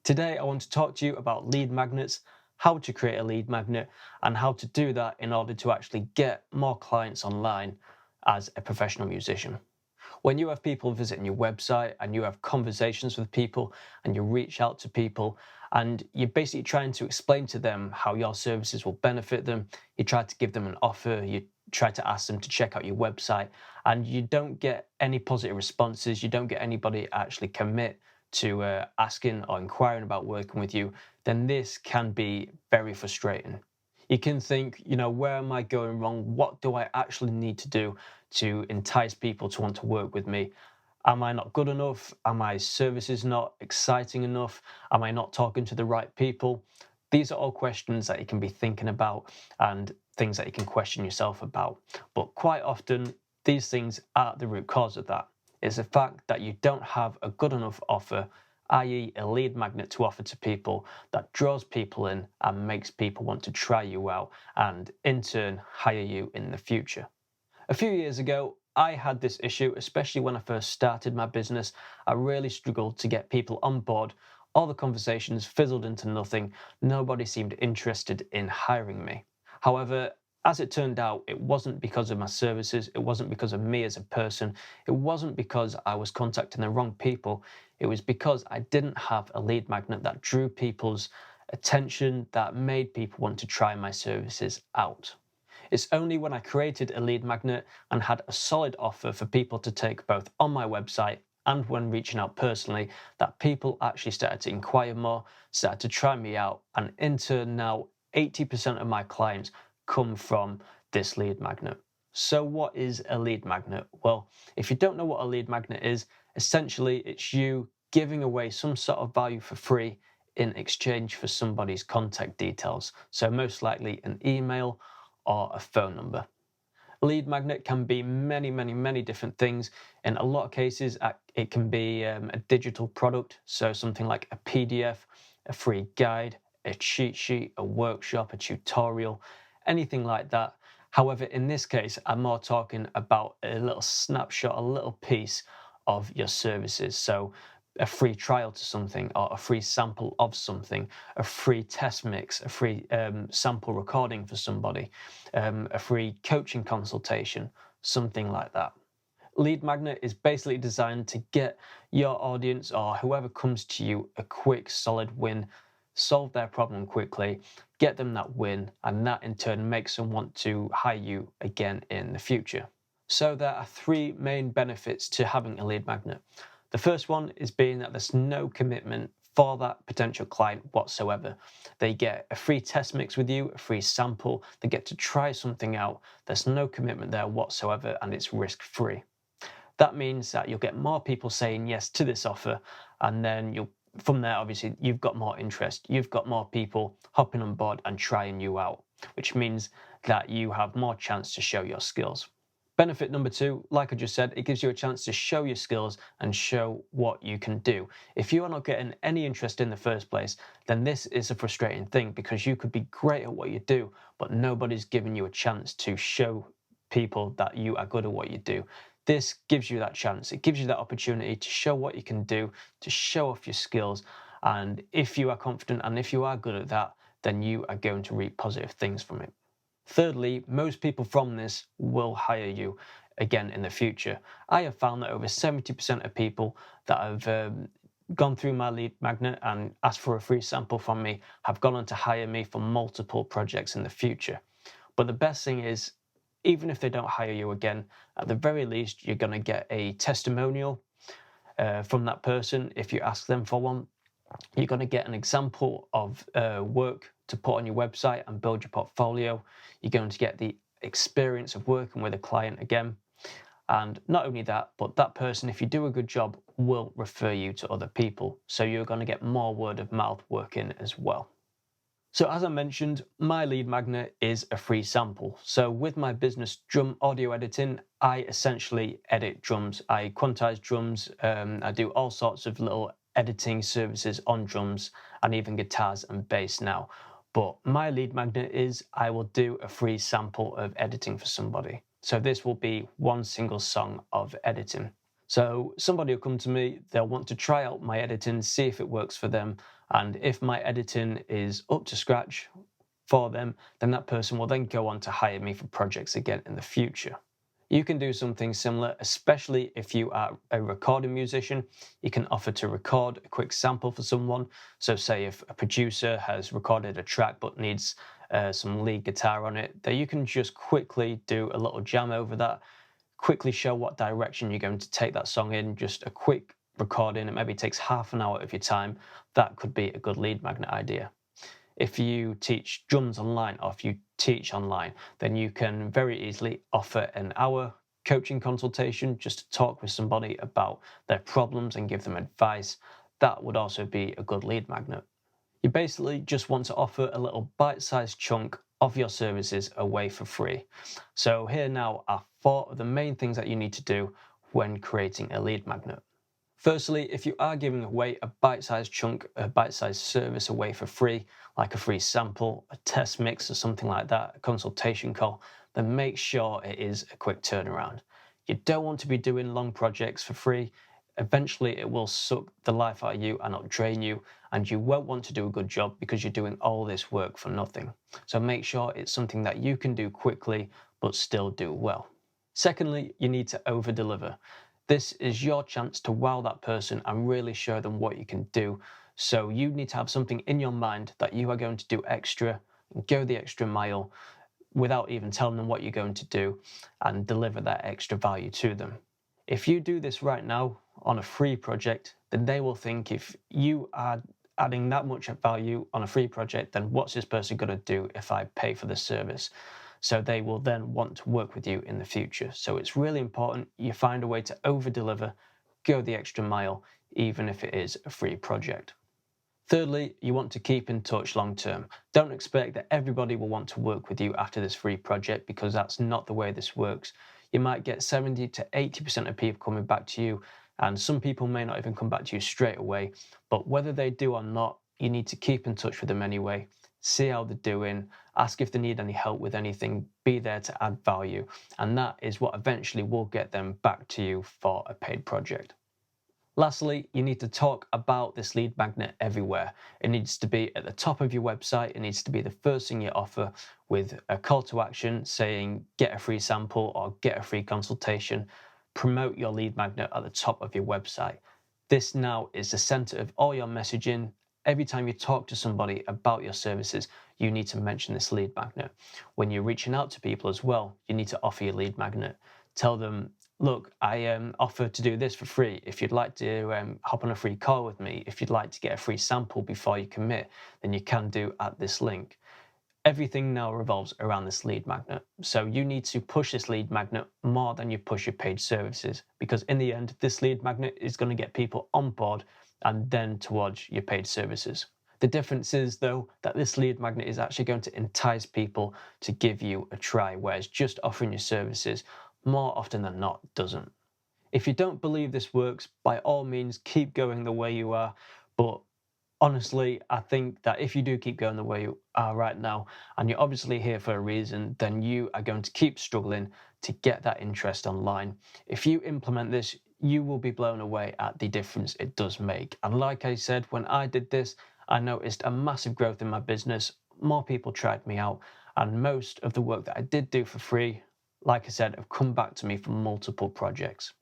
Today, I want to talk to you about lead magnets, how to create a lead magnet, and how to do that in order to actually get more clients online as a professional musician. When you have people visiting your website and you have conversations with people and you reach out to people and you're basically trying to explain to them how your services will benefit them, you try to give them an offer, you try to ask them to check out your website, and you don't get any positive responses, you don't get anybody actually commit to asking or inquiring about working with you, then this can be very frustrating. You can think, where am I going wrong? What do I actually need to do to entice people to want to work with me? Am I not good enough? Are my services not exciting enough? Am I not talking to the right people? These are all questions that you can be thinking about and things that you can question yourself about. But quite often, these things are the root cause of that. It's the fact that you don't have a good enough offer, i.e. a lead magnet to offer to people that draws people in and makes people want to try you out and in turn hire you in the future. A few years ago, I had this issue, especially when I first started my business. I really struggled to get people on board. All the conversations fizzled into nothing. Nobody seemed interested in hiring me. However, as it turned out, it wasn't because of my services. It wasn't because of me as a person. It wasn't because I was contacting the wrong people. It was because I didn't have a lead magnet that drew people's attention, that made people want to try my services out. It's only when I created a lead magnet and had a solid offer for people to take both on my website and when reaching out personally that people actually started to inquire more, started to try me out, and in turn now 80% of my clients come from this lead magnet. So what is a lead magnet? Well, if you don't know what a lead magnet is, essentially it's you giving away some sort of value for free in exchange for somebody's contact details. So most likely an email or a phone number. A lead magnet can be many different things. In a lot of cases, it can be a digital product, so something like a PDF, a free guide, a cheat sheet, a workshop, a tutorial, anything like that. However, in this case, I'm more talking about a little snapshot, a little piece of your services. So a free trial to something, or a free sample of something, a free test mix, a free sample recording for somebody, a free coaching consultation, something like that. Lead magnet is basically designed to get your audience or whoever comes to you a quick, solid win, solve their problem quickly, get them that win, and that in turn makes them want to hire you again in the future. So there are three main benefits to having a lead magnet. The first one is being that there's no commitment for that potential client whatsoever. They get a free test mix with you, a free sample, they get to try something out. There's no commitment there whatsoever and it's risk-free. That means that you'll get more people saying yes to this offer, and then from there, obviously, you've got more interest. You've got more people hopping on board and trying you out, which means that you have more chance to show your skills. Benefit number two, like I just said, it gives you a chance to show your skills and show what you can do. If you are not getting any interest in the first place, then this is a frustrating thing because you could be great at what you do, but nobody's giving you a chance to show people that you are good at what you do. This gives you that chance. It gives you that opportunity to show what you can do, to show off your skills. And if you are confident and if you are good at that, then you are going to reap positive things from it. Thirdly, most people from this will hire you again in the future. I have found that over 70% of people that have gone through my lead magnet and asked for a free sample from me have gone on to hire me for multiple projects in the future. But the best thing is, even if they don't hire you again, at the very least, you're going to get a testimonial from that person if you ask them for one. You're going to get an example of work to put on your website and build your portfolio. You're going to get the experience of working with a client again. And not only that, but that person, if you do a good job, will refer you to other people. So you're going to get more word of mouth working as well. So as I mentioned, my lead magnet is a free sample. So with my business drum audio editing, I essentially edit drums. I quantize drums. I do all sorts of little editing services on drums and even guitars and bass now. But my lead magnet is I will do a free sample of editing for somebody. So this will be one single song of editing. So somebody will come to me, they'll want to try out my editing, see if it works for them, And if my editing is up to scratch for them, then that person will then go on to hire me for projects again in the future. You can do something similar, especially if you are a recording musician. You can offer to record a quick sample for someone. So say if a producer has recorded a track but needs some lead guitar on it, then you can just quickly do a little jam over that, quickly show what direction you're going to take that song in, just a quick recording. It maybe takes half an hour of your time. That could be a good lead magnet idea. If you teach drums online or if you teach online, then you can very easily offer an hour coaching consultation just to talk with somebody about their problems and give them advice. That would also be a good lead magnet. You basically just want to offer a little bite-sized chunk of your services away for free. So here now are 4 of the main things that you need to do when creating a lead magnet. Firstly, if you are giving away a bite-sized chunk, a bite-sized service away for free, like a free sample, a test mix or something like that, a consultation call, then make sure it is a quick turnaround. You don't want to be doing long projects for free. Eventually it will suck the life out of you and it'll drain you, and you won't want to do a good job because you're doing all this work for nothing. So make sure it's something that you can do quickly but still do well. Secondly, you need to over-deliver. This is your chance to wow that person and really show them what you can do. So you need to have something in your mind that you are going to do extra, go the extra mile without even telling them what you're going to do, and deliver that extra value to them. If you do this right now on a free project, then they will think if you are adding that much value on a free project, then what's this person going to do if I pay for this service? So they will then want to work with you in the future. So it's really important you find a way to over deliver, go the extra mile, even if it is a free project. Thirdly, you want to keep in touch long term. Don't expect that everybody will want to work with you after this free project, because that's not the way this works. You might get 70 to 80% of people coming back to you, and some people may not even come back to you straight away. But whether they do or not, you need to keep in touch with them anyway. See how they're doing, ask if they need any help with anything, be there to add value. And that is what eventually will get them back to you for a paid project. Lastly, you need to talk about this lead magnet everywhere. It needs to be at the top of your website. It needs to be the first thing you offer, with a call to action saying get a free sample or get a free consultation. Promote your lead magnet at the top of your website. This now is the center of all your messaging. Every time you talk to somebody about your services, you need to mention this lead magnet. When you're reaching out to people as well, you need to offer your lead magnet. Tell them, look, I offer to do this for free. If you'd like to hop on a free call with me, if you'd like to get a free sample before you commit, then you can do at this link. Everything now revolves around this lead magnet. So you need to push this lead magnet more than you push your paid services, because in the end, this lead magnet is going to get people on board and then towards your paid services. The difference is, though, that this lead magnet is actually going to entice people to give you a try, whereas just offering your services more often than not doesn't. If you don't believe this works, by all means keep going the way you are, but honestly, I think that if you do keep going the way you are right now, and you're obviously here for a reason, then you are going to keep struggling to get that interest online. If you implement this, you will be blown away at the difference it does make. And like I said, when I did this, I noticed a massive growth in my business. More people tried me out, and most of the work that I did do for free, like I said, have come back to me from multiple projects.